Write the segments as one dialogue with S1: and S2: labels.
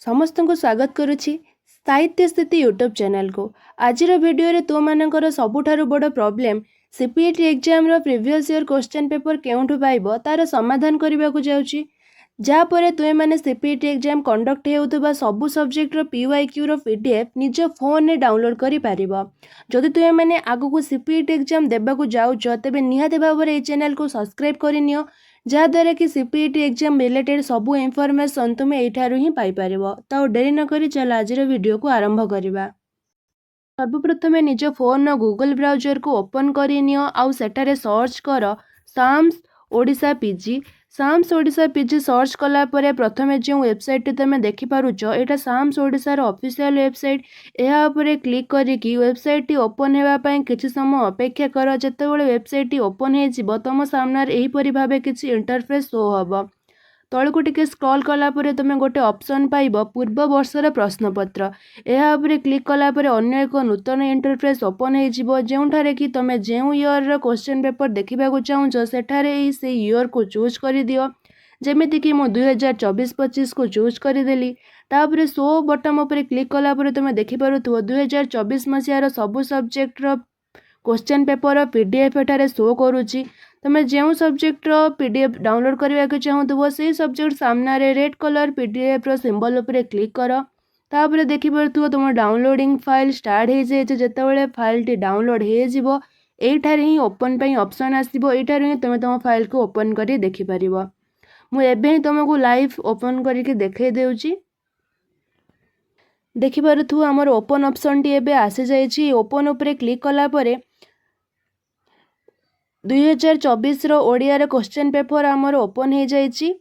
S1: समस्त को स्वागत करुछि साहित्य स्थिति यूट्यूब चैनल को। आज वीडियो रे तो मानकर सबुठारु बड़ प्रॉब्लम सीपीएटी एग्जाम रो प्रीवियस ईयर क्वेश्चन पेपर केउठु पाइबो तार समाधान करबा को जाउछि। जा परे तुमे माने सीपीएटी एग्जाम कंडक्ट हेउतबा सब सब्जेक्ट रो पीवाईक्यू रो पीडीएफ निज फोन रे डाउनलोड करि पारिबो। जदि तुमे माने आगु को सीपीएटी एग्जाम देबा को जाउछ तबे निहाते भाबरे ए चैनल को सब्सक्राइब करिनियो, जहाँद्वारा कि सीपीईटी एग्जाम रिलेटेड सबू इनफॉरमेशन तुम्हें एठारु ही पाई परिबो। तो डेरी न करी चल आज वीडियो को आरंभ करिबा। सर्वप्रथम निज फोन गूगल ब्राउजर को ओपन करिनियो आउ सेठारे सर्च कर SAMS Odisha PG. SAMS Odisha PG search कला परे प्रथमे जो वेबसाइट तुम देखिपारुच एटा साम्स ओडिशार ऑफिशियल वेबसाइट। ଏହା ଉପରେ क्लिक करिकी वेबसाइट ओपन हेबापई किछि समय अपेक्षा कर। जेतेबेले वेबसाइट ओपन हेजिबो तुम सामने एहीपरि भाबे किछि इंटरफेस शो हबो। तळको टिके स्क्रॉल कला परे तुम गोटे ऑप्शन पाइबो पूर्व वर्षर प्रश्नपत्र। ଏହା ଉପରେ क्लिक कला परे अन्य एक नूतन इंटरफेस ओपन हेजिबो जेउठारे कि तुम जेउ ईयर रो क्वेश्चन पेपर देखिबा को चाहुचो सेठारे से ईयर को चूज करि दियो। जेमिति कि मो 2024-25 को चूज करदेली। तापर शो बटन पर क्लिक कला पर तुम देखिपारुथबो 2024 मसीहार सबु सब्जेक्ट रो क्वेश्चन पेपर पीडीएफ एठारे शो करूची। तुम जो सब्जेक्ट रो पीडीएफ डाउनलोड करबा को चाहुथबो से सब्जेक्ट सामना रे रेड कलर पीडीएफ रो सिंबल ऊपर क्लिक कर। तापर देखिपारुथबो तुम डाउनलोडिंग फाइल स्टार्ट हे जे जेतेबेले फाइल टी डाउनलोड हे जिवो एठारे ही ओपन पई ऑप्शन आसीबो। एठारे ही तुम फाइल को ओपन करी देखि परिबो। मु एबे ही तुमको लाइव ओपन करके देखे देउची। देखिपारुथु हमर ओपन ऑप्शन टी एबे आसी जाईची। ओपन ऊपर क्लिक कला परे 2024 रो ओडिया रे क्वेश्चन पेपर हमर ओपन हे जाईची।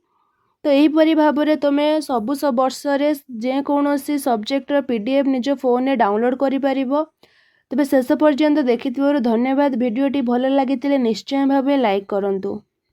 S1: तो एही परि भाबरे तुमे सबु सब वर्ष रे जे कोनोसी सब्जेक्ट रो पीडीएफ निज फोन रे डाउनलोड करि परिबो। तबे शेष पर्यंत देखिथिबारु धन्यवाद। वीडियो टी भलो लागितिले निश्चय भाबे लाइक करंतु।